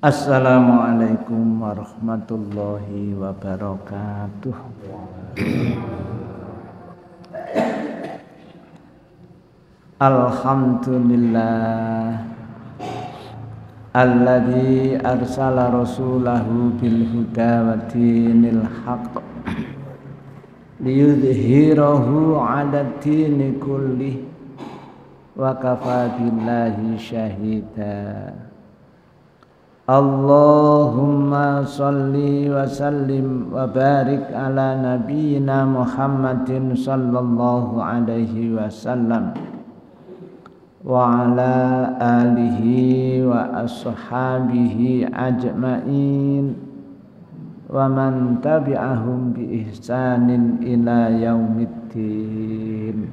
Assalamualaikum warahmatullahi wabarakatuh. Alhamdulillah alladzi arsala rasulahu bil huda wa dinil haqq liyudhhirahu 'ala dini kullih wa kafa billahi syahida. Allahumma salli wa sallim wa barik ala nabiyyina Muhammadin sallallahu alaihi wasallam wa ala alihi wa ashabihi ajma'in wa man tabi'ahum bi ihsanin ila yaumiddin.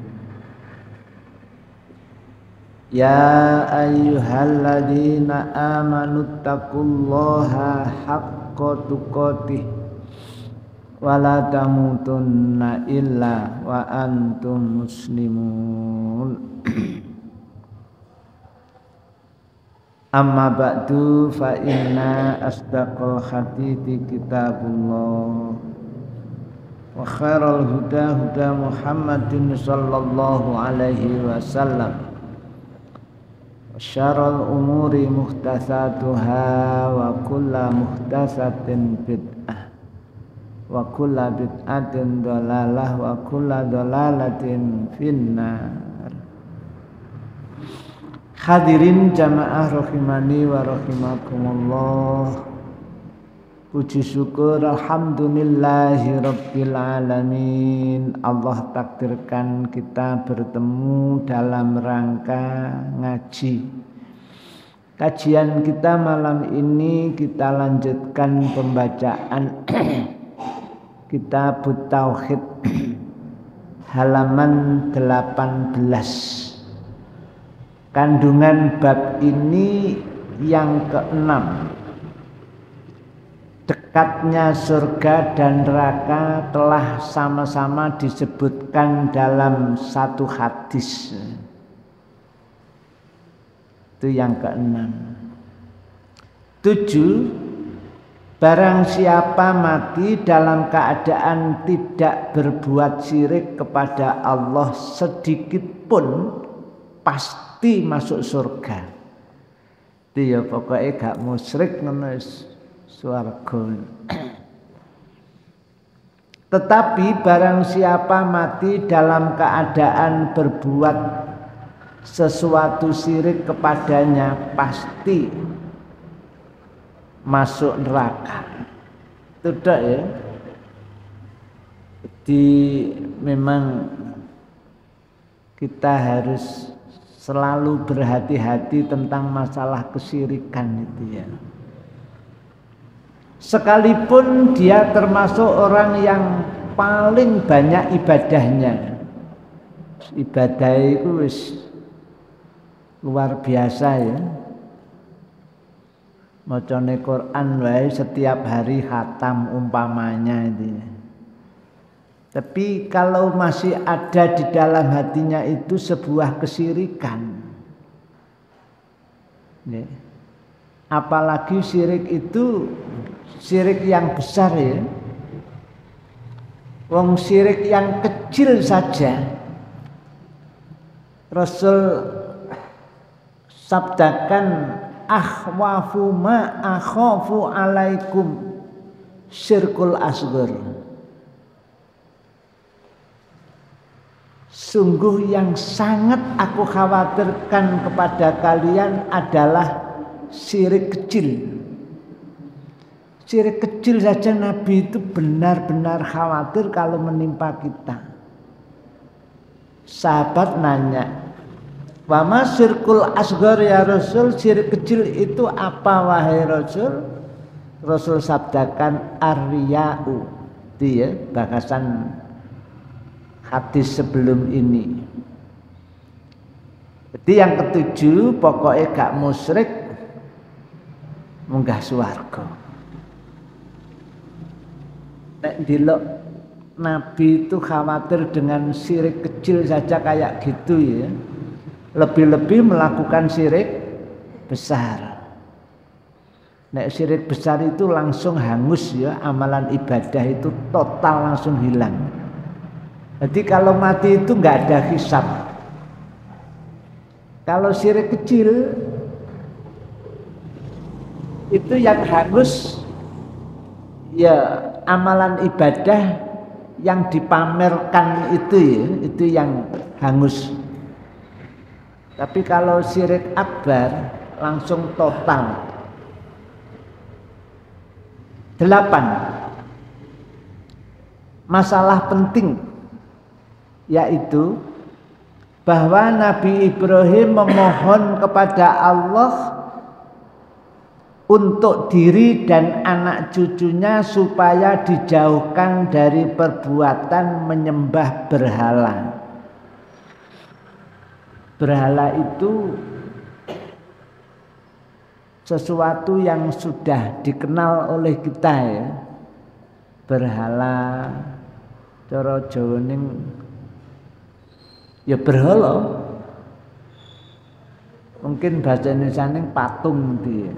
Ya ayyuhalladzina amanu taqullaha haqqa tuqatih wa la tamutunna illa wa antum muslimun. Amma ba'du fa inna asdaqal hadithi kitabullah wa khairal huda huda Muhammadin sallallahu alaihi wasallam. Syarrul umuri muhdatsatuha wa kullu muhdatsatin bid'ah wa kullu bid'atin dhalalah wa kullu dhalalatin finnar. Hadirin jamaah rahimani wa rahimakumullah. Puji syukur alhamdulillahi rabbil alamin. Allah takdirkan kita bertemu dalam rangka ngaji. Kajian kita malam ini kita lanjutkan pembacaan Kitab Tauhid halaman 18. Kandungan bab ini yang ke-6. Dekatnya surga dan neraka telah sama-sama disebutkan dalam satu hadis. Itu yang ke-6. 7. Barang siapa mati dalam keadaan tidak berbuat syirik kepada Allah sedikit pun, pasti masuk surga. Itu ya pokoknya gak musyrik ngono swarga. Tetapi barang siapa mati dalam keadaan berbuat sesuatu syirik kepadanya, pasti masuk neraka. Itu dak ya. Jadi memang kita harus selalu berhati-hati tentang masalah kesyirikan itu ya. Sekalipun dia termasuk orang yang paling banyak ibadahnya, ibadah itu wis luar biasa ya. Macane Quran wae setiap hari khatam umpamanya itu ya. Tapi kalau masih ada di dalam hatinya itu sebuah kesyirikan ya. Apalagi syirik itu syirik yang besar ya. Wong syirik yang kecil saja Rasul sabdakan akhwafu ma akhafu alaikum syirkul asghar. Sungguh yang sangat aku khawatirkan kepada kalian adalah syirik kecil. Syirik kecil saja Nabi itu benar-benar khawatir kalau menimpa kita. Sahabat nanya, "Wa ma syirkul asghar ya Rasul? Syirik kecil itu apa wahai Rasul?" Rasul sabdakan ar-riya'u. Itu ya bahasan hadis sebelum ini. Jadi yang ke-7 pokoknya gak musyrik munggah swarga. Nek dilok Nabi itu khawatir dengan syirik kecil saja kayak gitu ya. Lebih-lebih melakukan syirik besar. Nek syirik besar itu langsung hangus ya, amalan ibadah itu total langsung hilang. Jadi kalau mati itu nggak ada hisab. Kalau syirik kecil itu yang hangus ya amalan ibadah yang dipamerkan itu ya, itu yang hangus. Tapi kalau syirik akbar langsung total. 8. Masalah penting yaitu bahwa Nabi Ibrahim memohon kepada Allah untuk diri dan anak cucunya supaya dijauhkan dari perbuatan menyembah berhala. Berhala itu sesuatu yang sudah dikenal oleh kita ya. Berhala cara Jawa ning ya berhala. Mungkin bahasa Indonesia ning patung dia.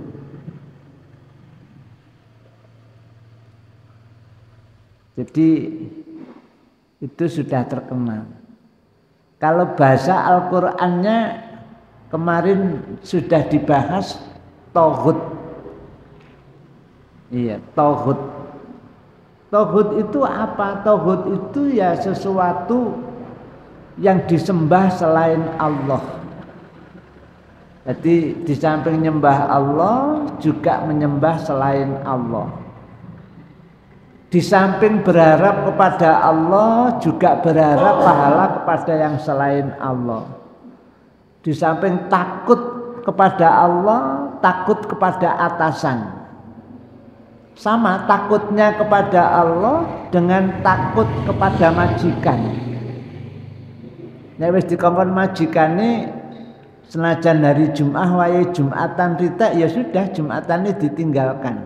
Jadi itu sudah terkenal. Kalau bahasa Al-Qur'annya kemarin sudah dibahas tauhid. Iya, tauhid. Tauhid itu apa? Tauhid itu ya sesuatu yang disembah selain Allah. Jadi di samping menyembah Allah juga menyembah selain Allah. Di samping berharap kepada Allah juga berharap pahala kepada yang selain Allah. Di samping takut kepada Allah, takut kepada atasan. Sama takutnya kepada Allah dengan takut kepada majikan. Nek wis dikongkon majikane senajan hari Jumat wae Jumatan ritek ya sudah Jumatane ditinggalkan.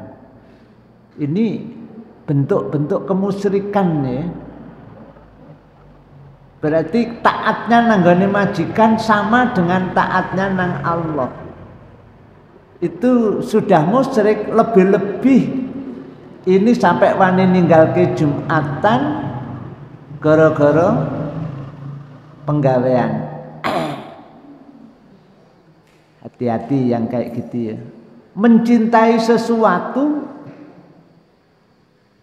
Ini bentuk-bentuk kemusyrikan ya. Berarti taatnya nanggone majikan sama dengan taatnya nang Allah. Itu sudah musyrik. Lebih-lebih ini sampai wani ninggalke Jumatan gara-gara penggawean. Hati-hati yang kayak gitu ya. Mencintai sesuatu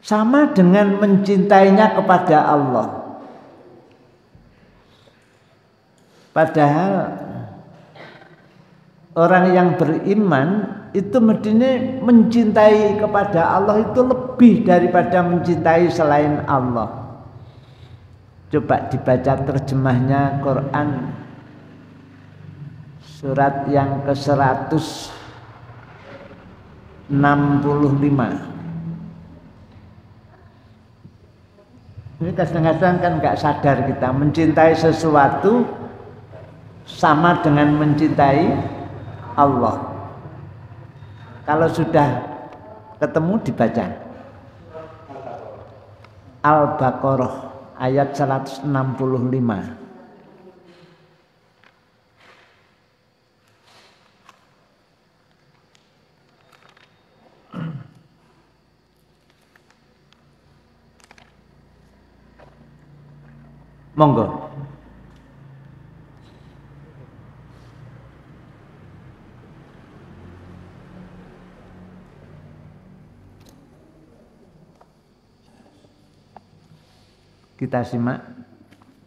sama dengan mencintainya kepada Allah. Padahal orang yang beriman itu mestinya mencintai kepada Allah itu lebih daripada mencintai selain Allah. Coba dibaca terjemahnya Quran surat yang ke-165. Ini kadang-kadang kan nggak sadar kita mencintai sesuatu sama dengan mencintai Allah. Kalau sudah ketemu dibaca Al-Baqarah ayat 165. Monggo. Kita simak.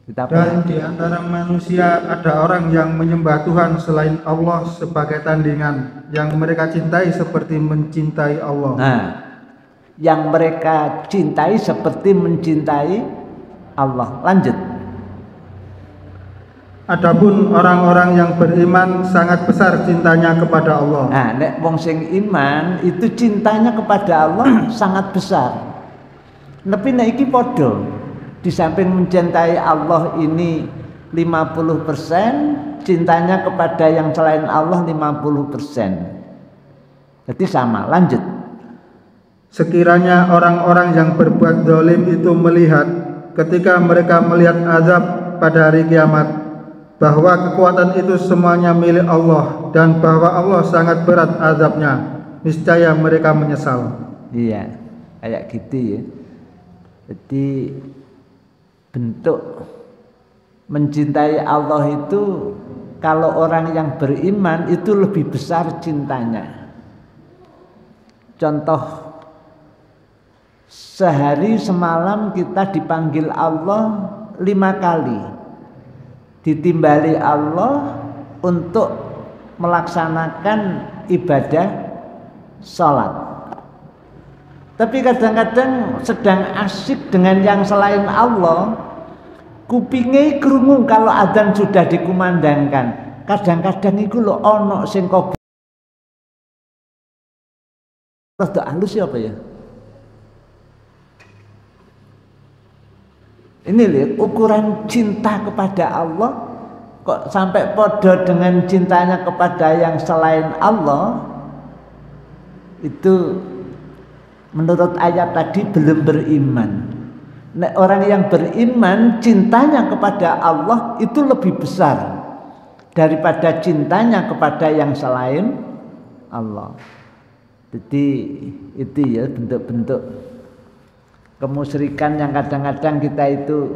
Dan di antara manusia ada orang yang menyembah Tuhan selain Allah sebagai tandingan yang mereka cintai seperti mencintai Allah. Nah, yang mereka cintai seperti mencintai Allah. Lanjut. Adapun orang-orang yang beriman sangat besar cintanya kepada Allah. Nah, nek wong sing iman itu cintanya kepada Allah sangat besar. Tapi nek iki padha, di samping mencintai Allah ini 50%, cintanya kepada yang selain Allah 50%. Jadi sama, lanjut. Sekiranya orang-orang yang berbuat zalim itu melihat ketika mereka melihat azab pada hari kiamat bahwa kekuatan itu semuanya milik Allah dan bahwa Allah sangat berat azabnya, niscaya mereka menyesal. Iya, kayak gitu ya. Jadi bentuk mencintai Allah itu kalau orang yang beriman itu lebih besar cintanya. Contoh, sehari semalam kita dipanggil Allah 5 kali, ditimbali Allah untuk melaksanakan ibadah sholat. Tapi kadang-kadang sedang asyik dengan yang selain Allah, kupinge krungu kalau adzan sudah dikumandangkan. Kadang-kadang iku lho ana sing kok rada halus ya apa ya? Ini lihat ukuran cinta kepada Allah kok sampai podo dengan cintanya kepada yang selain Allah. Itu menurut ayat tadi belum beriman. Nah, orang yang beriman cintanya kepada Allah itu lebih besar daripada cintanya kepada yang selain Allah. Jadi itu ya bentuk-bentuk kemusyrikan yang kadang-kadang kita itu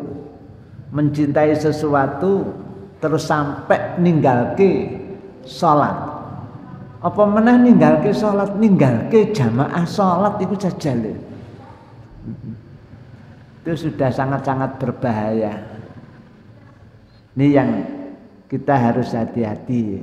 mencintai sesuatu terus sampai ninggalke sholat. Apa meneh ninggalke sholat, ninggalke jamaah sholat itu saja lho. Itu sudah sangat-sangat berbahaya. Ini yang kita harus hati-hati.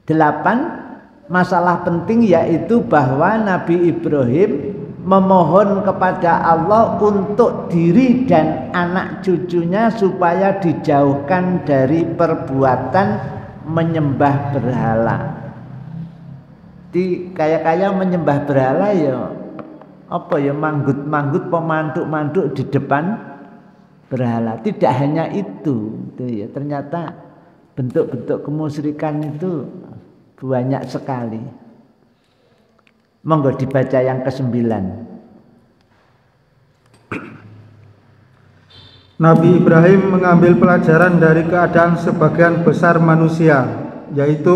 8, masalah penting yaitu bahwa Nabi Ibrahim memohon kepada Allah untuk diri dan anak cucunya supaya dijauhkan dari perbuatan menyembah berhala. Di kayak menyembah berhala ya apa ya, manggut-manggut pemantuk-mantuk di depan berhala. Tidak hanya itu ya, ternyata bentuk-bentuk kemusyrikan itu banyak sekali. Monggo dibaca yang ke-9. Nabi Ibrahim mengambil pelajaran dari keadaan sebagian besar manusia, yaitu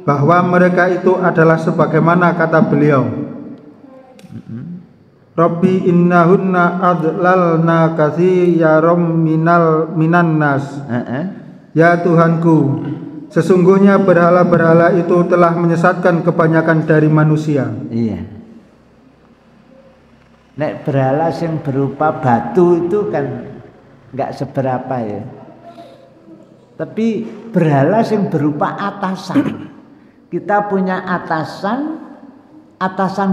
bahwa mereka itu adalah sebagaimana kata beliau, Rabbi innahunna adlalna katsiran minan nas. Ya Tuhanku, sesungguhnya berhala-berhala itu telah menyesatkan kebanyakan dari manusia. Iya. Nek berhala yang berupa batu itu kan enggak seberapa ya. Tapi berhala yang berupa atasan. Kita punya atasan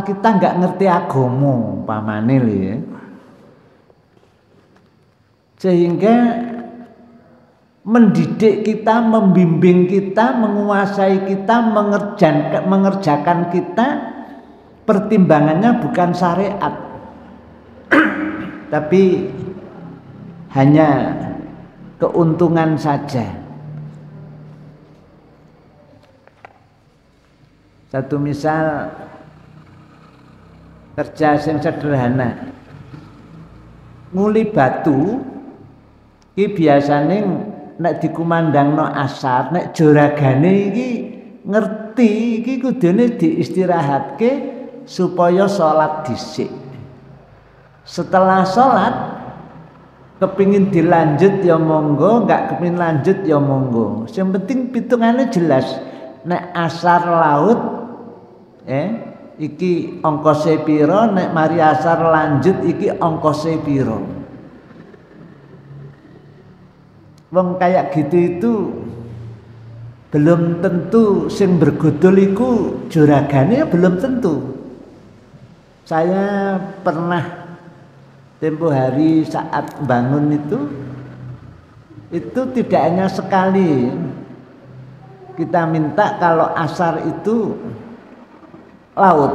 kita enggak ngerti agama, pamane lho ya. Sehingga mendidik kita, membimbing kita, menguasai kita, mengerjakan kita, pertimbangannya bukan syariat, tapi hanya keuntungan saja. Satu misal kerja yang sederhana, nguli batu, iki biasane nek dikumandangno asar, nek joragane iki ngerti iki kudune diistirahatke supaya salat dhisik. Setelah salat kepingin dilanjut ya monggo, enggak kepingin lanjut ya monggo. Yang penting pitungannya jelas. Nek asar laut iki ongkose piro, nek mari asar lanjut iki ongkose piro. Wong kayak gitu itu belum tentu sing bergodol iku juragane, belum tentu. Saya pernah tempo hari saat bangun itu tidak hanya sekali kita minta kalau asar itu laut.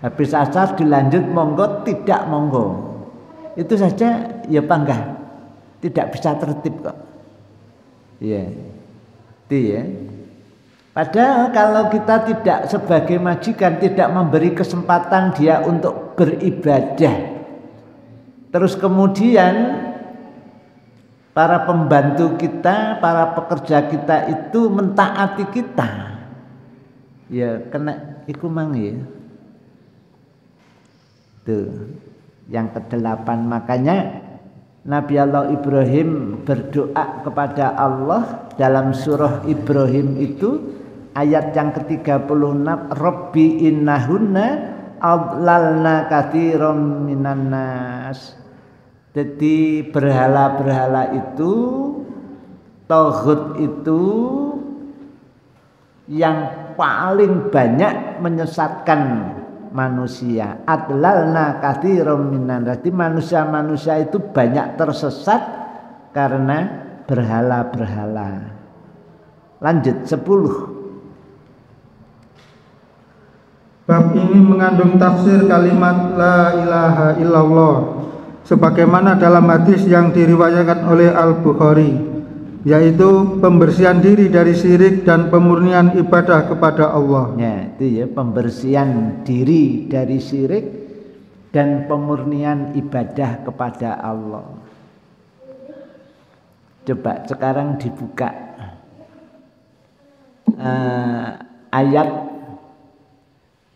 Habis asar dilanjut monggo, tidak monggo. Itu saja ya panggah. Tidak bisa tertib kok. Iya. Itu ya. Padahal kalau kita tidak sebagai majikan tidak memberi kesempatan dia untuk beribadah, terus kemudian para pembantu kita, para pekerja kita itu mentaati kita, Ya kena iku mang ya. Tuh, yang ke-8 makanya Nabi Allah Ibrahim berdoa kepada Allah dalam surah Ibrahim itu ayat yang ke-36, Rabbi innahunna adlalna katsiran minan nas. Jadi berhala-berhala itu, tauhid itu yang paling banyak menyesatkan manusia. Adlalna katsiran minan nas. Jadi manusia-manusia itu banyak tersesat karena berhala-berhala. Lanjut 10. Bab ini mengandung tafsir kalimat la ilaha illallah sebagaimana dalam hadis yang diriwayatkan oleh Al-Bukhari, yaitu pembersihan diri dari syirik dan pemurnian ibadah kepada Allah. Ya, itu ya, pembersihan diri dari syirik dan pemurnian ibadah kepada Allah. Coba sekarang dibuka ayat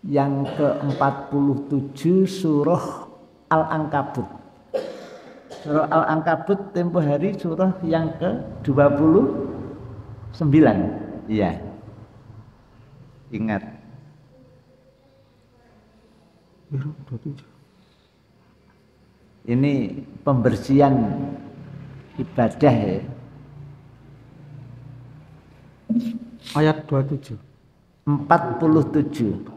yang ke-47 surah Al-Ankabut. Surah Al-Ankabut tempo hari surah yang ke-29. Iya. Ingat. Ini pembersihan ibadah ya. Ayat 27. 47.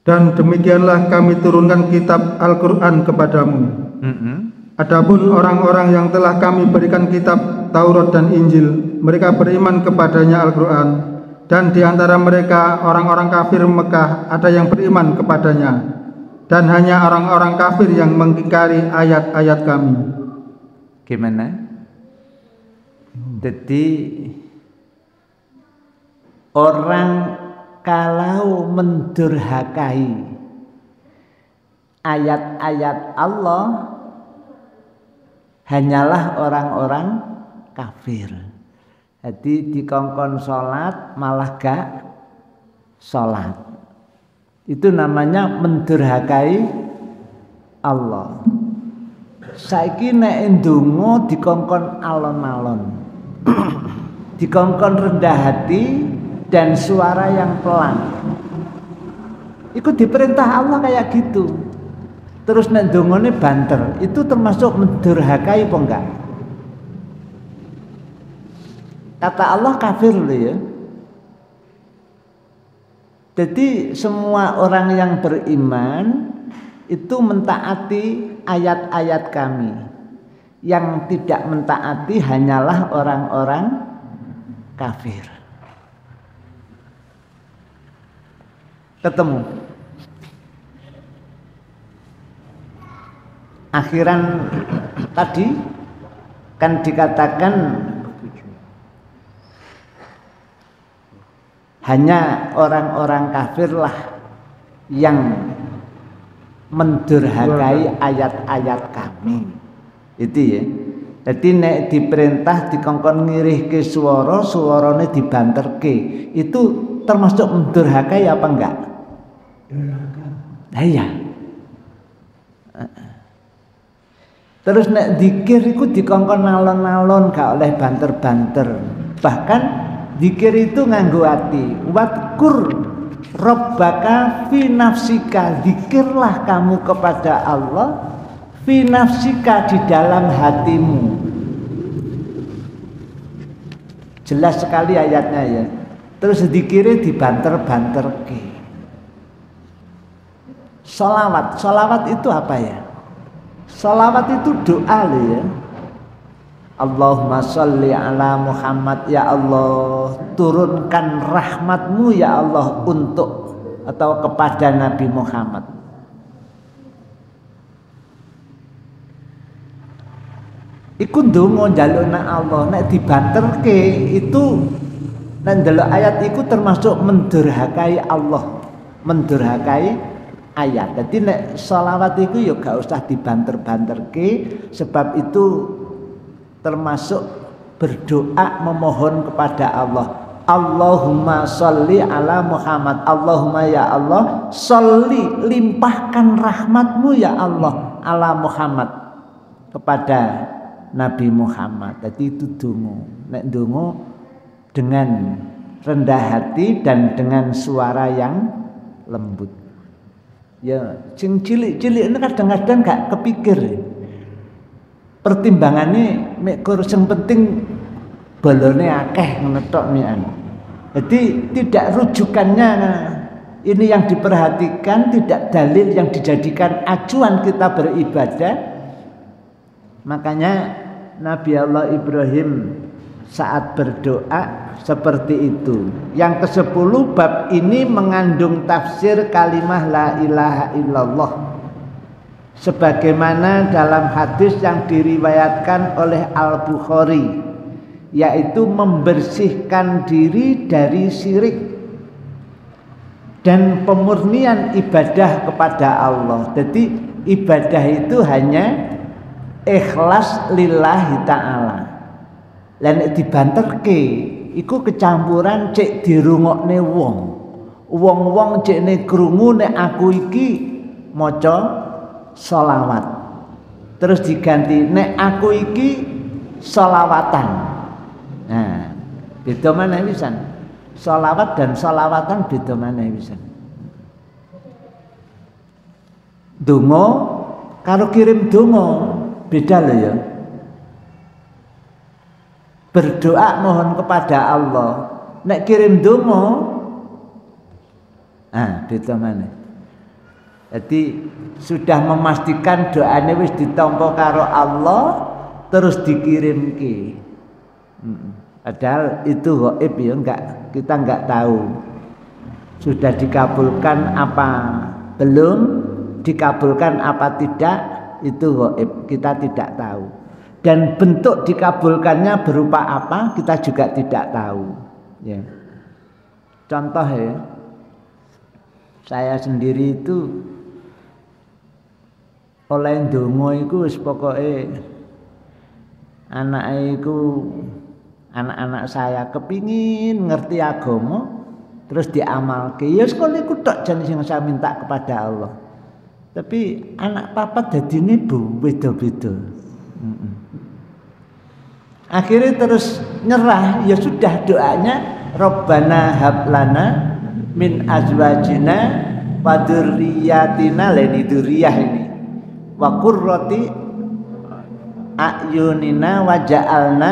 Dan demikianlah kami turunkan kitab Al-Quran kepadamu. Adapun orang-orang yang telah kami berikan kitab Taurat dan Injil, mereka beriman kepadanya Al-Quran. Dan di antara mereka orang-orang kafir Mekah ada yang beriman kepadanya. Dan hanya orang-orang kafir yang mengingkari ayat-ayat kami. Gimana? Jadi orang kalau mendurhakai ayat-ayat Allah hanyalah orang-orang kafir. Jadi dikongkon sholat malah gak sholat. Itu namanya mendurhakai Allah. Saiki nek ndonga dikongkon alon-alon. Dikongkon rendah hati dan suara yang pelan. Ikut diperintah Allah kayak gitu. Terus nek ndongane banter, itu termasuk mendurhakai apa enggak? Kata Allah kafir loh ya. Jadi semua orang yang beriman itu mentaati ayat-ayat kami. Yang tidak mentaati hanyalah orang-orang kafir. Ketemu akhiran tadi kan dikatakan hanya orang-orang kafirlah yang mendurhakai ayat-ayat kami. Itu ya. Jadi nek diperintah dikongkon ngirihke swara, swarane dibanterke. Itu termasuk mendurhakai apa enggak? Iya. Terus nek zikir iku dikongkon alon-alon gak oleh banter-banter. Bahkan zikir itu nganggo ati. Wadkur rabbaka fi nafsika, zikirlah kamu kepada Allah fi nafsika, di dalam hatimu. Jelas sekali ayatnya ya. Terus zikirnya dibanter-banterke. Sholawat itu apa ya? Sholawat itu doa loh ya. Allahumma sholli ala Muhammad, ya Allah turunkan rahmatmu ya Allah untuk atau kepada Nabi Muhammad. Iku ndonga njalukna Allah, nek dibanterke itu nek ndelok ayat iku termasuk mendurhakai Allah, mendurhakai ayat. Jadi nek sholawat itu ya gak usah dibanter-banterke, sebab itu termasuk berdoa memohon kepada Allah. Allahumma sholli ala Muhammad. Allahumma ya Allah, sholli, limpahkan rahmatmu ya Allah ala Muhammad, kepada Nabi Muhammad. Jadi itu donga. Nek donga dengan rendah hati dan dengan suara yang lembut. Ya, sing cilik-cilik ini kadang-kadang gak kepikir. Pertimbangannya mek sing penting balone akeh ngetok mian. Jadi tidak rujukannya ini yang diperhatikan, tidak dalil yang dijadikan acuan kita beribadah. Makanya Nabi Allah Ibrahim saat berdoa seperti itu. Yang ke-10 bab ini mengandung tafsir kalimah la ilaha illallah, sebagaimana dalam hadis yang diriwayatkan oleh Al-Bukhari, yaitu membersihkan diri dari syirik dan pemurnian ibadah kepada Allah. Jadi ibadah itu hanya ikhlas lillahi ta'ala. Lan dibanterke iku kecampuran cek dirungokne wong. Wong-wong cek ne krungu nek aku iki maca sholawat. Terus diganti nek aku iki sholawatan. Nah, beda mana pisan? Sholawat dan sholawatan beda mana pisan? Donga karo kirim donga beda loh ya. Berdoa mohon kepada Allah, nek kirim donga beda mana? Jadi sudah memastikan doanya wis ditampa karo Allah terus dikirimke. Padahal itu gaib ya, kita enggak tahu sudah dikabulkan apa belum, dikabulkan apa tidak, itu gaib, kita tidak tahu. Dan bentuk dikabulkannya berupa apa kita juga tidak tahu ya. Contoh ya, saya sendiri itu oleh ndonga iku wis pokoke anak-anak saya kepingin ngerti agama terus diamalke. Ya sekolah iku tok jan sing saya minta kepada Allah. Tapi anak papat dadine beda-beda. Akhirnya terus nyerah, ya sudah doanya Rabbana hablana min azwajina wa dzurriyyatina, leni dzurriyyah ini, wa qurrati a'yunina wa ja'alna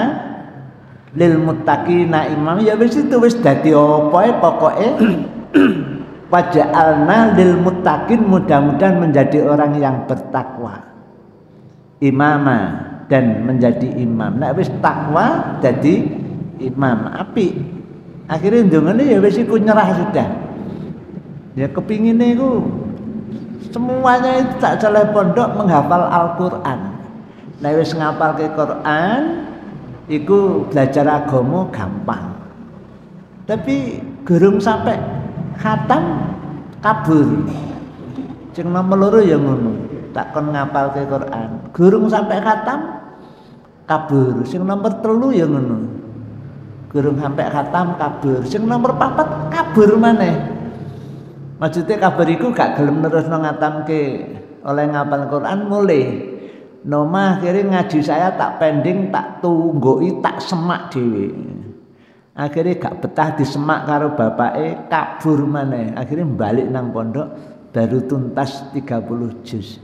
lil muttaqina imam. Ya wis itu wis dadi apa pokoke wa ja'alna lil muttaqin, mudah-mudahan menjadi orang yang bertakwa, imama dan menjadi imam. Nek wis takwa jadi imam apik. Akhirnya ndongane ya wis iku nyerah sudah. Ya kepingine iku semuanya itu tak salah pondok menghafal Al-Qur'an. Nek wis ngapalke Qur'an iku belajar agama gampang. Tapi gurung sampai khatam kabur. Sing nomor 2 ya ngono. Tak kon ngapal ke Quran, gurung sampai khatam kabur. Sing nomor 3 ya ngono, gurung sampai khatam kabur. Sing nomor 4 kabur maneh. Maksudnya kabur iku gak gelem nerusno ngatamke oleh ngapal Quran mulai. Nomah akhirnya ngaji saya tak pending, tak tunggoi, tak semak dhewe. Akhirnya gak betah disemak karo bapake, kabur maneh. Akhirnya balik nang pondok baru tuntas 30 juz.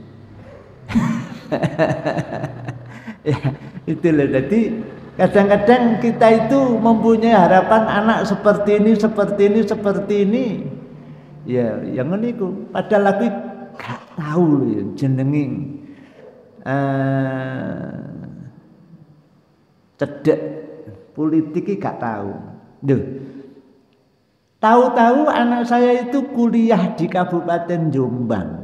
Ya, itu loh. Jadi kadang-kadang kita itu mempunyai harapan anak seperti ini. Ya, yang niku padahal aku gak tahu loh ya, jenenge cedek politik gak tahu. Duh. Tahu-tahu anak saya itu kuliah di Kabupaten Jombang.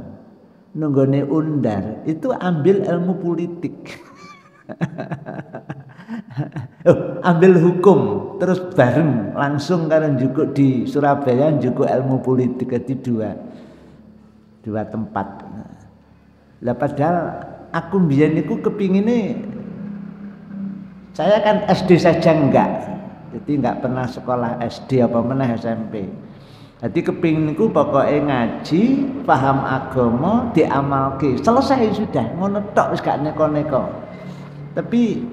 Nunggone Undar itu ambil ilmu politik. Ambil hukum terus bareng langsung karena juga di Surabaya juga ilmu politik, jadi 2. dua tempat. Lah padahal aku mbiyen niku kepingine, saya kan SD saja enggak, jadi enggak pernah sekolah SD apa meneh SMP. Jadi kepinginku pokoknya ngaji, paham agama, diamalke, selesai sudah, ngono tok wis gak neko-neko. Tapi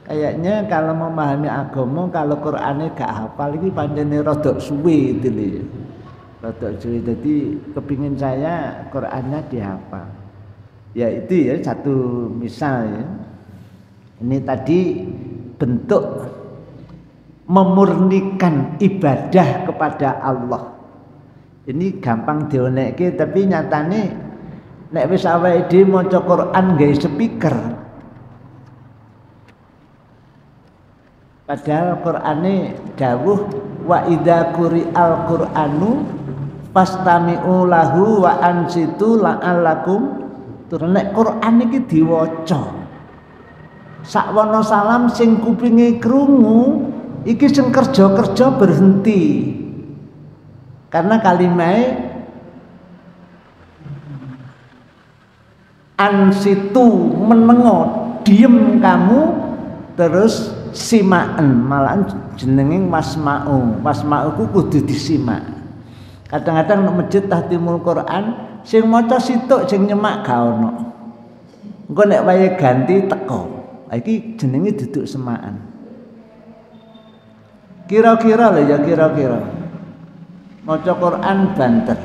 kayaknya kalau memahami agama, kalau Qur'ane gak hafal iki pancene rada suwe gitu lho. Rada suwe, jadi kepingin saya Qur'annya dihafal. Ya itu ya satu misal ya. Ini tadi bentuk memurnikan ibadah kepada Allah. Ini gampang dionekke, tapi nyatane nek wis awake dhewe maca Quran nggawe speaker. Padahal Qur'ane dawuh wa idza quri'al Qur'anu fastami'u lahu wa ansitu la'allakum turun. Nek Qur'an iki diwaca sakwana salam sing kupinge krungu iki sing kerja-kerja berhenti, karena kalimahe ansitu menengo, diem kamu, terus simaan, malahan jenenging wasma'u. Wasma'u ku kudu disimak. Kadang-kadang nek masjid tahtimul Quran sing maca situk sing nyemak gak ono. Engko nek wayahe ganti teko. Iki jenenge duduk semaan. Kira-kira lho ya, kira-kira maca Quran banter.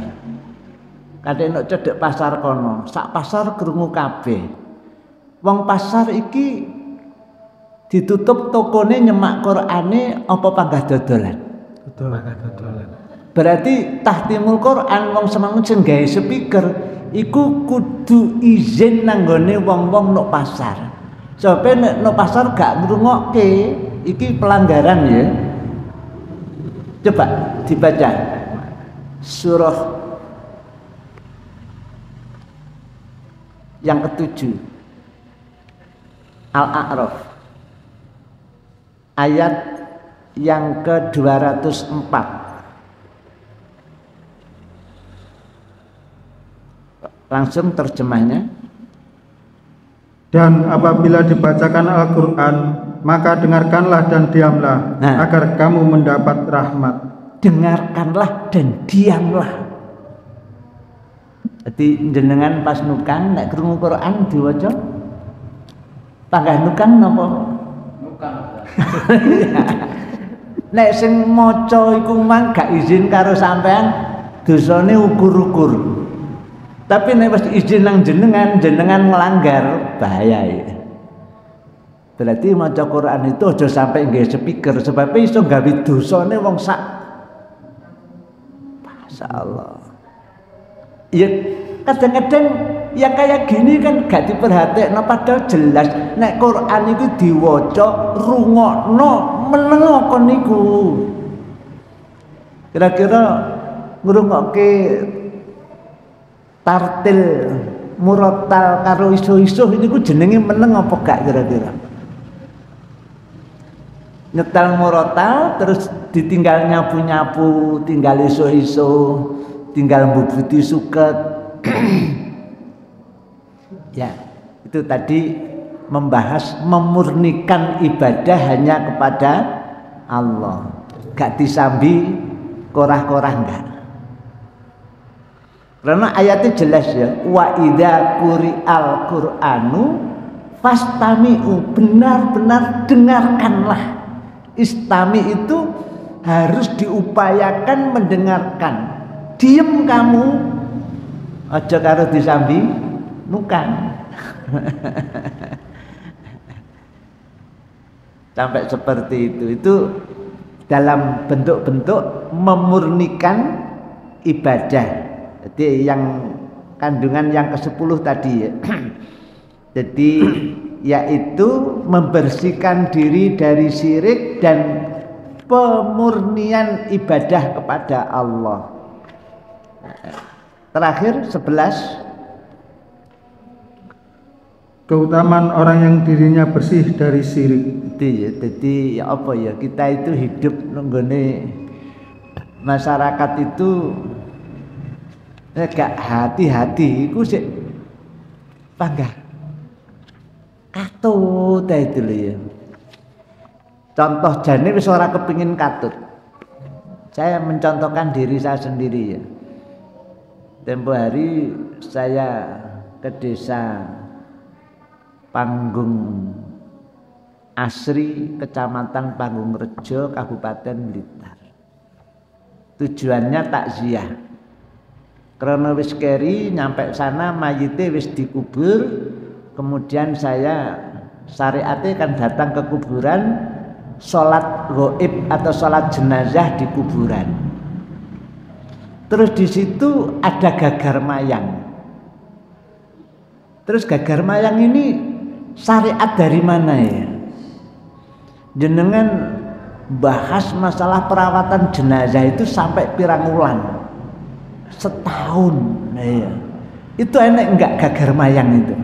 Kadang nek cedhek pasar kono, sak pasar krungu kabeh. Wong pasar iki ditutup tokone nyemak Qur'ane apa panggah dodolan? Dodolan. Berarti tahtimul Qur'an wong semangun sing gawe speaker iku kudu izin nang gone wong-wong nok pasar. Sope nek nok pasar gak ngrungokke iki pelanggaran ya. Coba dibaca surah yang ke-7 Al-A'raf ayat yang ke-204. Langsung terjemahnya. Dan apabila dibacakan Al-Quran, maka dengarkanlah dan diamlah, agar kamu mendapat rahmat. Dengarkanlah dan diamlah. Jadi jenengan pas nukan nek krungu Quran diwaca panggah nukan napa? Nukan. Nek sing maca iku mang gak izin karo sampean, dosane ukur-ukur. Tapi nek wis izin nang jenengan nglanggar, bahaya ya. Berarti maca Quran itu aja sampai nggih speaker, sebab iso gawe dosane wong sak. Masyaallah. Ya kadang-kadang yang kayak gini kan gak diperhatekno, padahal jelas nek Quran itu diwaca rungokno menengo kon niku. Kira-kira ngrungokke tartil murattal karo iso-iso niku jenenge meneng apa gak kira-kira? Nyetel murattal terus ditinggal nyapu-nyapu, tinggal iso-iso, tinggal mbubuti suket. Ya, itu tadi membahas memurnikan ibadah hanya kepada Allah. Gak disambi korah-korah enggak. Karena ayatnya jelas ya, wa idza quri'al Qur'anu fastami'u, benar-benar dengarkanlah. Istami itu harus diupayakan mendengarkan. Diem kamu, aja karo disambi nukan. Sampai seperti itu dalam bentuk-bentuk memurnikan ibadah. Jadi yang kandungan yang ke-10 tadi ya. Jadi yaitu membersihkan diri dari syirik dan pemurnian ibadah kepada Allah. Terakhir 11, keutamaan orang yang dirinya bersih dari syirik. Jadi ya apa ya, kita itu hidup nenggone masyarakat itu Nek gak hati-hati iku sik panggah. Katut itu lho ya. Contoh jane wis ora kepingin katut. Saya mencontohkan diri saya sendiri ya. Tempo hari saya ke desa Panggung Asri, Kecamatan Panggung Rejo, Kabupaten Blitar. Tujuannya takziah. Karena wis keri nyampe sana mayite wis dikubur, kemudian saya syariatnya kan datang ke kuburan, sholat gaib atau sholat jenazah di kuburan. Terus di situ ada gagar mayang. Terus gagar mayang ini syariat dari mana ya? Jenengan bahas masalah perawatan jenazah itu sampai pirang wulan, setahun. Nah, ya. Itu enak enggak gagar mayang itu?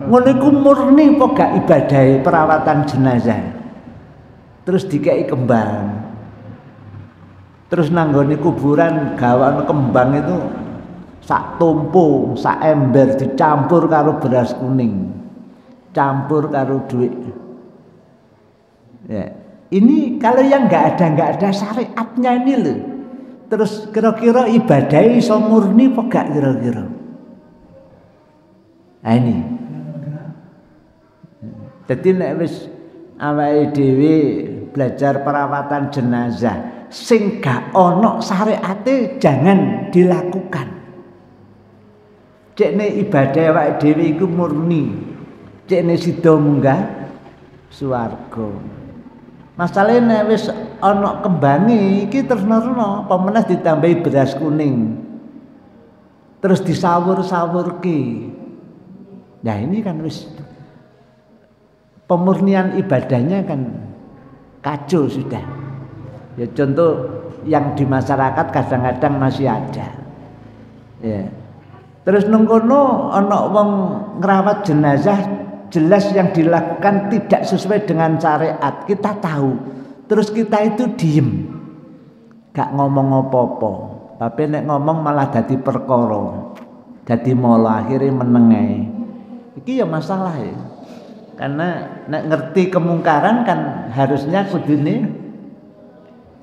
Ngono iku murni kok gak ibadah perawatan jenazah. Terus dikei kembang. Terus nanggone kuburan gawan kembang itu sak tumpu, sak ember dicampur karo beras kuning. Campur karo duit. Ya. Ini kalau yang nggak ada syariatnya ini loh. Terus kira-kira ibadahnya iso murni apa gak kira-kira? Nah ini. Jadi nek wis awake dhewe belajar perawatan jenazah sing gak ono syariate jangan dilakukan. Cekne ibadah awake dhewe iku murni. Cekne sida munggah swarga. Masalahnya wis ana kembange iki terus nerno apa meneh ditambahi beras kuning. Terus disawur-sawurke. Nah ini kan wis pemurnian ibadahnya kan kacau sudah. Ya contoh yang di masyarakat kadang-kadang masih ada. Ya. Terus nengkono ana wong ngrawat jenazah jelas yang dilakukan tidak sesuai dengan syariat, kita tahu. Terus kita itu diem, gak ngomong apa-apa. Tapi nek ngomong malah dadi perkara, dadi molo akhirnya menengai. Iki ya masalah ya. Karena nek ngerti kemungkaran kan harusnya kudune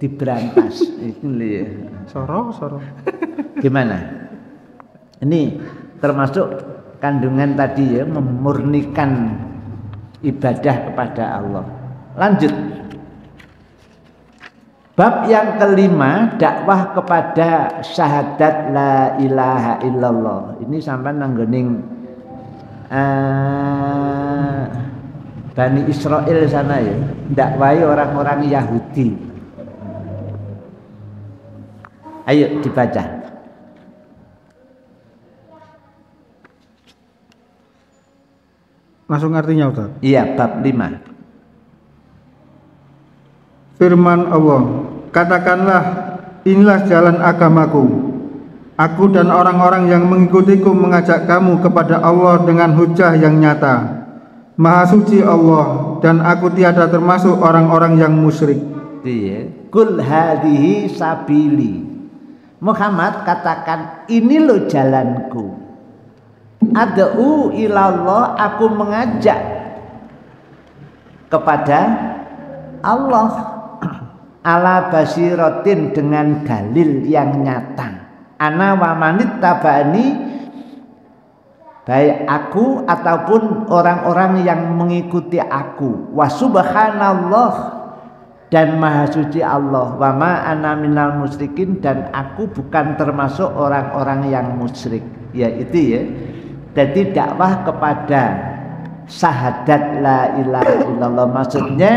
diberantas. Itu ya. Soro. Gimana? Ini termasuk kandungan tadi ya, memurnikan ibadah kepada Allah. Lanjut. Bab yang kelima, dakwah kepada syahadat la ilaha illallah. Ini sampai nanggoning Bani Israel sana ya, dakwahi orang-orang Yahudi. Ayo dibaca. Langsung artinya Ustaz. Iya, bab 5. Firman Allah, katakanlah inilah jalan agamaku. Aku dan orang-orang yang mengikutiku mengajak kamu kepada Allah dengan hujah yang nyata. Maha suci Allah dan aku tiada termasuk orang-orang yang musyrik. Iya. Kul hadhihi sabili. Muhammad katakan ini loh jalanku. Ad'u ilallah, aku mengajak kepada Allah ala basiratin dengan dalil yang nyata. Ana wa manit tabani, baik aku ataupun orang-orang yang mengikuti aku. Wa subhanallah, dan maha suci Allah. Wa ma ana minal musyrikin, dan aku bukan termasuk orang-orang yang musyrik. Ya itu ya. Jadi dakwah kepada syahadat la ilaha illallah, maksudnya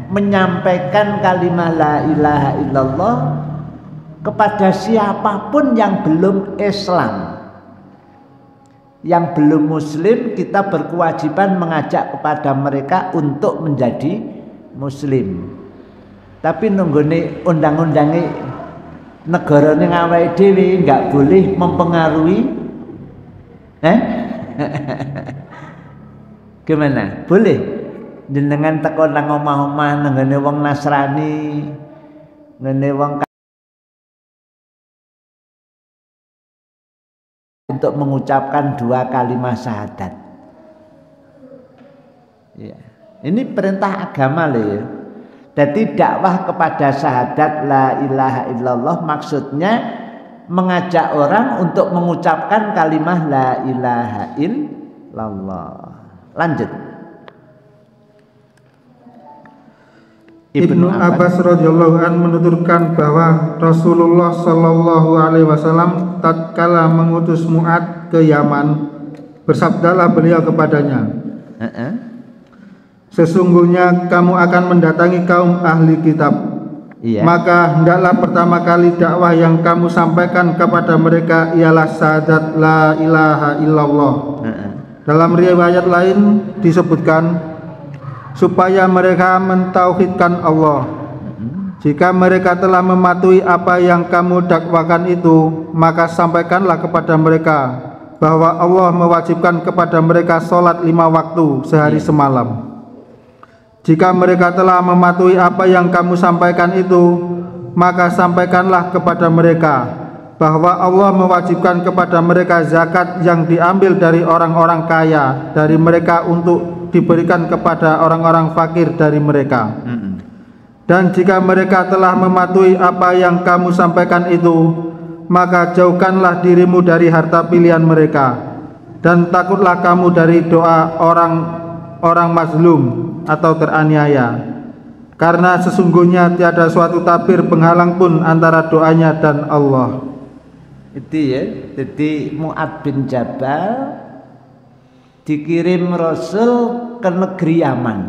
menyampaikan kalimat la ilaha illallah kepada siapapun yang belum Islam, yang belum muslim. Kita berkewajiban mengajak kepada mereka untuk menjadi muslim. Tapi nunggone undang-undange negara ning awake dhewe enggak boleh mempengaruhi. Gimana? Boleh jenengan teko nang omah-omah nggone wong Nasrani, ngene wong untuk mengucapkan 2 kalimat syahadat. Ya. Ini perintah agama loh ya. Jadi dakwah kepada syahadat la ilaha illallah maksudnya mengajak orang untuk mengucapkan kalimat la ilaha illallah. Lanjut. Ibnu Abbas radhiyallahu an menuturkan bahwa Rasulullah shallallahu alaihi wasallam tatkala mengutus Mu'ad ke Yaman, bersabdalah beliau kepadanya, sesungguhnya kamu akan mendatangi kaum ahli kitab, maka hendaklah pertama kali dakwah yang kamu sampaikan kepada mereka ialah syahadat la ilaha illallah. Dalam riwayat lain disebutkan supaya mereka mentauhidkan Allah. Jika mereka telah mematuhi apa yang kamu dakwakan itu, maka sampaikanlah kepada mereka bahwa Allah mewajibkan kepada mereka sholat 5 waktu sehari semalam. Jika mereka telah mematuhi apa yang kamu sampaikan itu, maka sampaikanlah kepada mereka bahwa Allah mewajibkan kepada mereka zakat yang diambil dari orang-orang kaya dari mereka untuk diberikan kepada orang-orang fakir dari mereka. Dan jika mereka telah mematuhi apa yang kamu sampaikan itu, maka jauhkanlah dirimu dari harta pilihan mereka, dan takutlah kamu dari doa orang mazlum atau teraniaya, karena sesungguhnya tiada suatu tabir penghalang pun antara doanya dan Allah. Itu ya. Jadi Mu'ad bin Jabal dikirim Rasul ke negeri Yaman.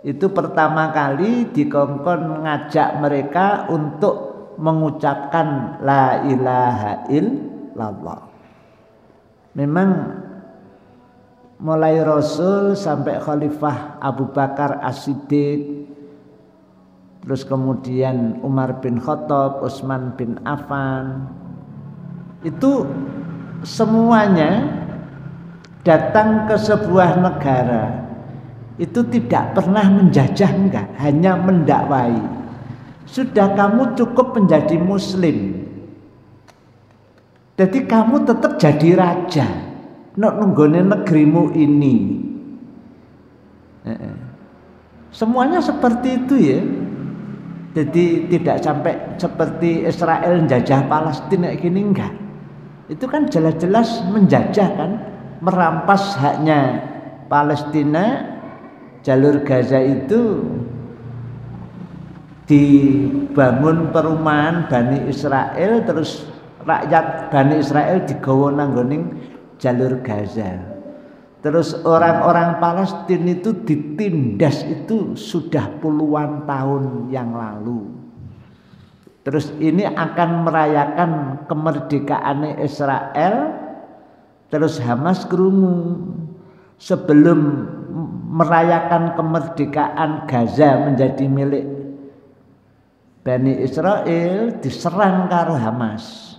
Itu pertama kali dikongkon ngajak mereka untuk mengucapkan la ilaha illallah. Memang mulai Rasul sampai Khalifah Abu Bakar As-Siddiq, terus kemudian Umar bin Khattab, Utsman bin Affan, itu semuanya datang ke sebuah negara itu tidak pernah menjajah, enggak, hanya mendakwai. Sudah kamu cukup menjadi muslim, jadi kamu tetap jadi raja nunggone negerimu ini. Semuanya seperti itu ya. Jadi tidak sampai seperti Israel menjajah Palestina gini, enggak. Itu kan jelas-jelas menjajah kan, merampas haknya Palestina. Jalur Gaza itu dibangun perumahan Bani Israel, terus rakyat Bani Israel digawa nanggoning jalur Gaza. Terus orang-orang Palestina itu ditindas itu sudah puluhan tahun yang lalu. Terus ini akan merayakan kemerdekaan Israel. Terus Hamas krungu sebelum merayakan kemerdekaan Gaza menjadi milik Bani Israel diserang karo Hamas.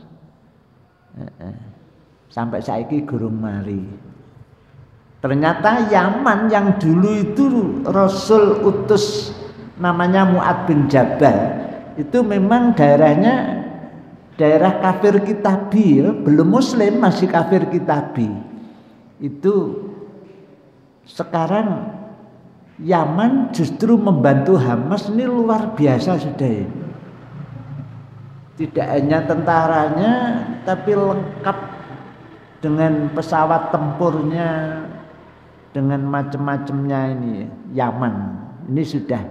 Sampai saiki gurung mari. Ternyata Yaman yang dulu itu Rasul utus namanya Mu'ad bin Jabal, itu memang daerahnya daerah kafir kitabi, belum muslim, masih kafir kitabi. Itu sekarang Yaman justru membantu Hamas, ini luar biasa sudah ya. Tidak hanya tentaranya, tapi lengkap dengan pesawat tempurnya, dengan macam-macamnya ini. Yaman ini sudah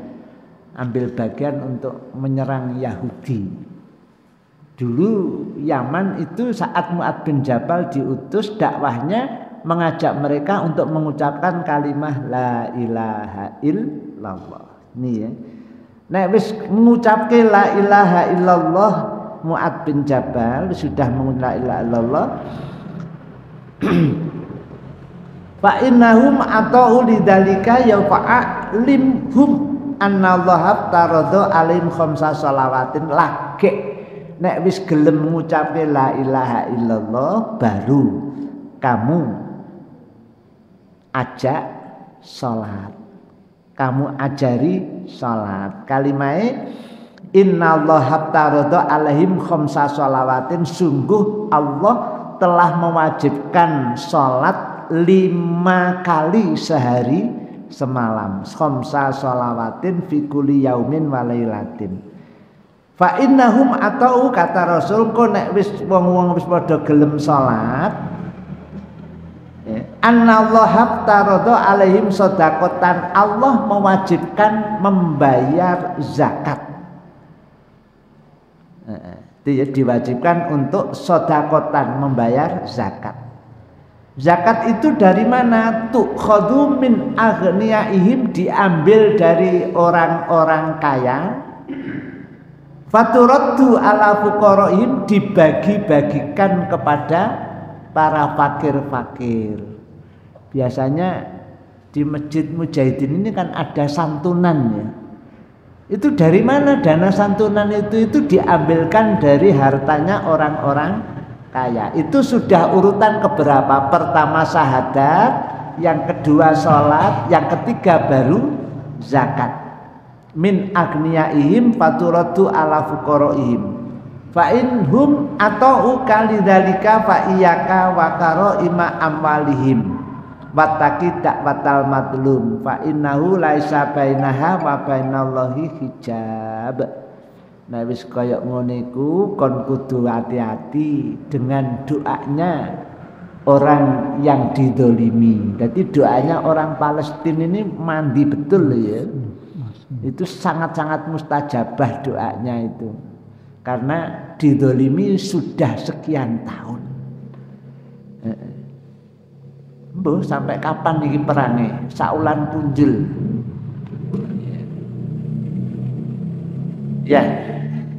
ambil bagian untuk menyerang Yahudi. Dulu Yaman itu saat Mu'ad bin Jabal diutus, dakwahnya mengajak mereka untuk mengucapkan kalimat la ilaha illallah. Nih ya. Nek wis mengucapke la ilaha illallah, Mu'ad bin Jabal sudah mengucapkan la ilaha illallah. Fa innahum atau lidzalika ya fa'alimhum annallaha tarada alim khamsa shalawatin lagi. Nek wis gelem ngucapke la ilaha illallah, baru kamu ajak sholat, kamu ajari sholat. Kalimahe Innallaha aftarada alaihim khamsa sholawatin, sungguh Allah telah mewajibkan sholat 5 kali sehari semalam. Khamsa sholawatin fi kulli yaumin wa lailatin. Fa innahum atau kata Rasul kok nek wis wong-wong wis padha gelem salat, annallaha aftarada alaihim shadaqatan, Allah mewajibkan membayar zakat. Itu ya, diwajibkan untuk shadaqatan, membayar zakat. Zakat itu dari mana? Tukhadhu min aghniyaihim, diambil dari orang-orang kaya. Faturaddu ala fuqaraihim, dibagi-bagikan kepada para fakir-fakir. Biasanya di Masjid Mujahidin ini kan ada santunannya. Itu dari mana dana santunan itu diambilkan dari hartanya orang-orang kaya. Itu sudah urutan keberapa? Pertama syahadat, yang kedua sholat, yang ketiga baru zakat. Min agniyaihim faturaddu ala fuqaraihim. Fa inhum atau kalidzalika fa iyyaka wa qaraima amwalihim. Wattaqi da'watal madlum fa innahu laisa bainaha wa bainallahi hijab. Nah wis kaya ngene iku kon kudu hati-hati dengan doanya orang yang didolimi. Jadi doanya orang Palestina ini mandi betul ya. Itu sangat-sangat mustajabah doanya itu. Karena didolimi sudah sekian tahun. Mbah sampai kapan iki perange? Saulan punjul. Ya,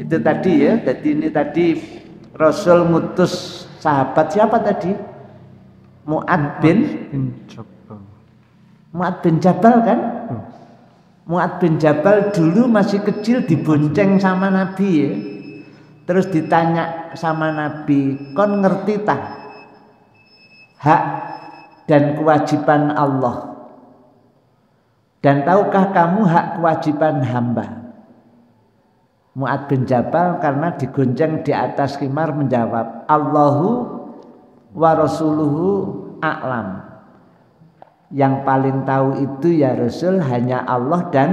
itu tadi ya. Jadi ini tadi Rasul ngutus sahabat siapa tadi? Mu'ad bin Jabal kan? Mu'ad bin Jabal dulu masih kecil dibonceng sama Nabi ya. Terus ditanya sama Nabi, "Kon ngerti tak hak dan kewajiban Allah? Dan tahukah kamu hak kewajiban hamba?" Mu'ad bin Jabal karena digonceng di atas khimar menjawab, "Allahu wa rasuluhu a'lam." Yang paling tahu itu ya Rasul hanya Allah dan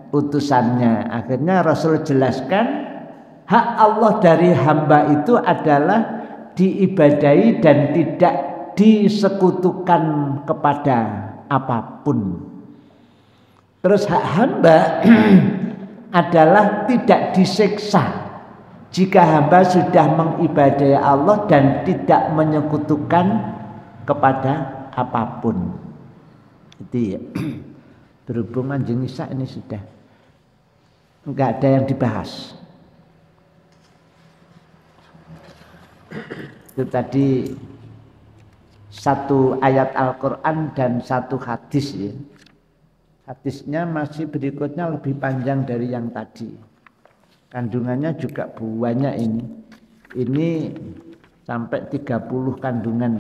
utusannya. Akhirnya Rasul jelaskan hak Allah dari hamba itu adalah diibadahi dan tidak disekutukan kepada apapun. Terus hak hamba adalah tidak disiksa jika hamba sudah mengibadahi Allah dan tidak menyekutukan kepada apapun. Itu ya. Berhubung Kanjeng Isa ini sudah enggak ada yang dibahas. Itu tadi satu ayat Al-Quran dan satu hadis ya. Hadisnya masih berikutnya lebih panjang dari yang tadi. Kandungannya juga banyak ini. Ini sampai 30 kandungan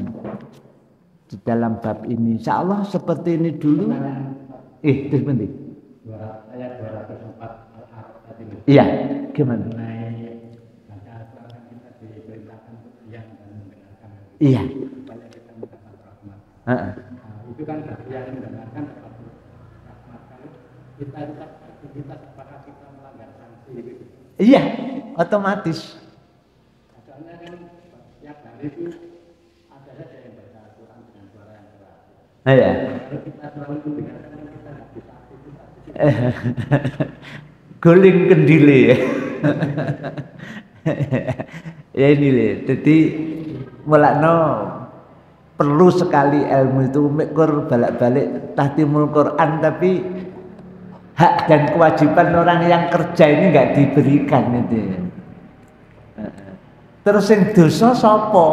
di dalam bab ini. Insya Allah seperti ini dulu. Terus penting. Ayat 204 tadi. Iya, gimana? Iya. Itu kan yang mendengarkan rahmat kita sepakat kita melanggar sanksi. Iya, otomatis. Soalnya kan setiap hari itu ada saja yang baca Al-Quran dengan suara yang keras. Iya. Kalau kita selalu mendengarkan kita nggak bisa aktivitas. Guling kendile ya. Ya ini lho. Jadi mulakno perlu sekali ilmu itu mikir balik-balik tahtimul Quran, tapi hak dan kewajiban orang yang kerja ini enggak diberikan itu. Terus sing dosa sapa?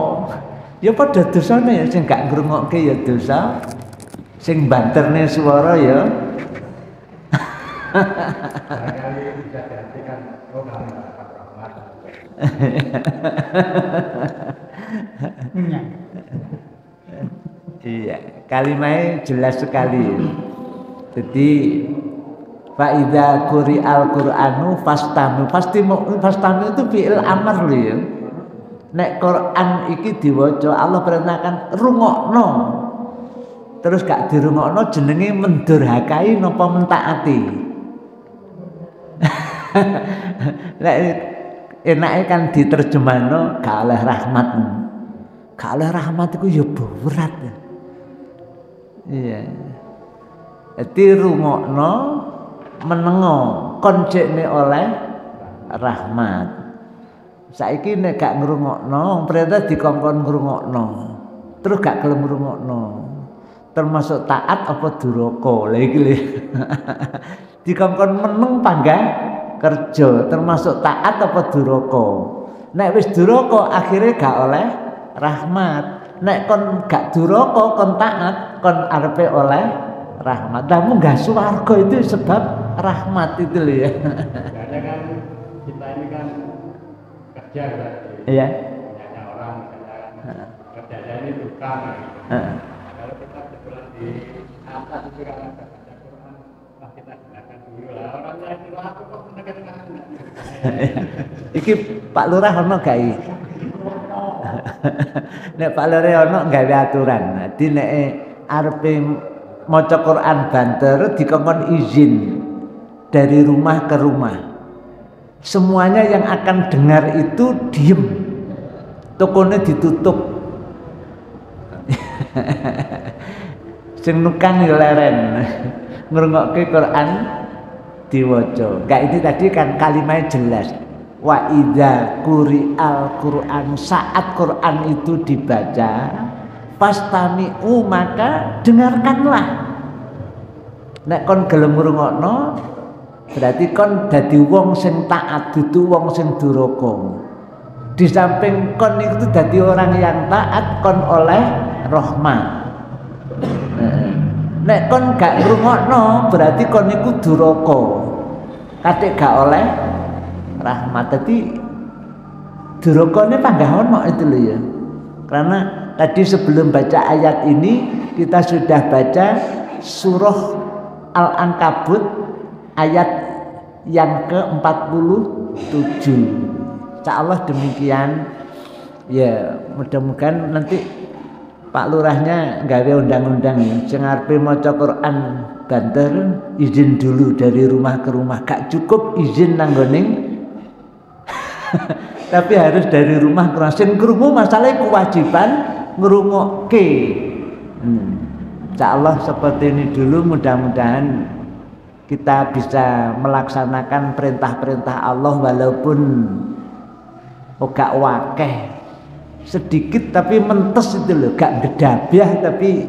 Ya padha dosane ya sing gak ngrungokke ya dosa. Sing banterne swara ya. Barangkali bisa diartikan kamu mendapat rahmat. Iya, kalimatnya jelas sekali. Jadi Fa idza quri'al Qur'anu fastami. Fastami itu fi'il amr lho ya. Nek Quran iki diwaca Allah perintahkan rungokno. Terus gak dirungokno jenenge mendurhakai napa mentaati. Nek enake kan diterjemahno gak oleh rahmat. Gak oleh rahmat iku ya berat. Iya. Dadi rungokno menengo koncekne oleh rahmat. Saiki nek gak ngrungokno, perintah dikongkon ngrungokno. Terus gak gelem ngrungokno. Termasuk taat apa duraka. Lah iki lho. Dikongkon meneng panggah kerja, termasuk taat apa duraka. Nek wis duraka akhire gak oleh rahmat. Nek kon gak duraka kon taat, kon arepe oleh rahmat. Lah munggah swarga itu sebab rahmat itu lho ya. Karena kan kita ini kan kerja berarti. Iya. Banyak orang kerjanya ini tukang. Kalau kita kebetulan di atas itu kan ada baca Quran, nah kita gunakan dulu lah. Orang lain itu aku kok menekan. Iki Pak Lurah ono gak iki? Nek Pak Lurah ono gawe aturan. Dadi nek arepe maca Quran banter dikongkon izin dari rumah ke rumah. Semuanya yang akan dengar itu diem. Tokonya ditutup. Sing nukang ya leren. Ngrungokke Quran diwaca. Enggak, ini tadi kan kalimatnya jelas. Wa idza quri'al Qur'an, saat Quran itu dibaca, fastami'u, maka dengarkanlah. Nek kon gelem ngrungokno berarti kon dadi wong sing taat, dudu wong sing duraka. Di samping kon itu dadi orang yang taat, kon oleh rahmat. Nek kon gak ngrungokno berarti kon iku duraka. Katik gak oleh rahmat. Dadi durakane panggah ono itu lho ya. Karena tadi sebelum baca ayat ini kita sudah baca surah Al-Ankabut ayat yang ke-47. Insyaallah demikian. Ya, mudah-mudahan nanti Pak Lurahnya gawe undang-undang sing arepe maca Quran banter izin dulu dari rumah ke rumah. Gak cukup izin nang nggoning tapi harus dari rumah ke rumah. Sing krungu masalah kewajiban ngrungokke. Insyaallah seperti ini dulu, mudah-mudahan kita bisa melaksanakan perintah-perintah Allah walaupun gak wakeh, sedikit tapi mentes itu loh, gak gedabiah tapi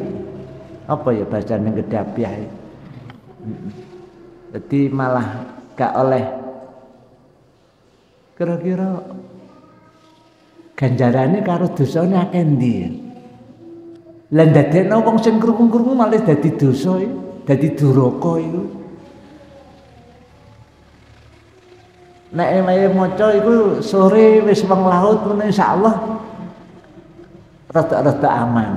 apa ya bacanya gedabiah. Jadi malah gak oleh. Kira-kira ganjarane karo dosane akeh ndi? Lah ndadekno wong sing krungu-krungu malah dadi dosa iki, dadi duraka iku. Nek wae maca iku sore wis wong laut ngono insyaallah rada-rada aman.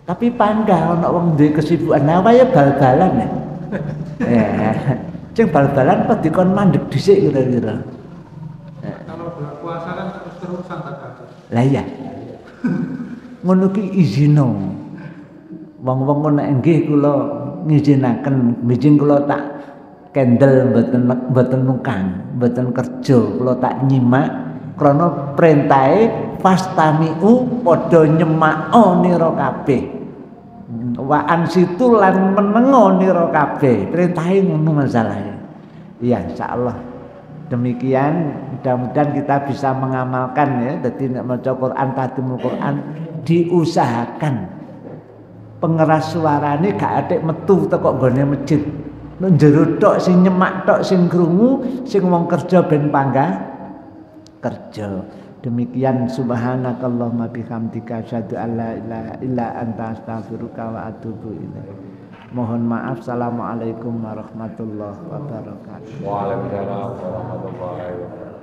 Tapi panggah ana wong duwe kesibukan, nah wae bal-balan ya. Sing bal-balan kok dikon mandeg dhisik kira-kira. Kalau bulan puasa kan terus-terusan tak ada. Lah iya. Ngono ki izino. Wong-wong nek nggih kula ngizinaken, mijing kula tak kendel mboten nukang, mboten kerja, kula tak nyimak krana perintahe fastami'u padha nyemakno nira kabeh. Wa ansitu lan menengo nira kabeh. Perintahe ngono masalahe. Iya, insyaallah. Demikian, mudah-mudahan kita bisa mengamalkan ya. Jadi nek maca Quran, tadimul Quran diusahakan pengeras suarane gak atik metu teko nggone masjid. Nek jero tok sing nyemak tok sing krungu, sing wong kerja ben panggah kerja. Demikian subhanakallahumma bihamdika asyhadu an la ilaha illa anta astaghfiruka wa atubu ilaik. Mohon maaf. Assalamualaikum warahmatullahi wabarakatuh. Waalaikumsalam warahmatullahi wabarakatuh.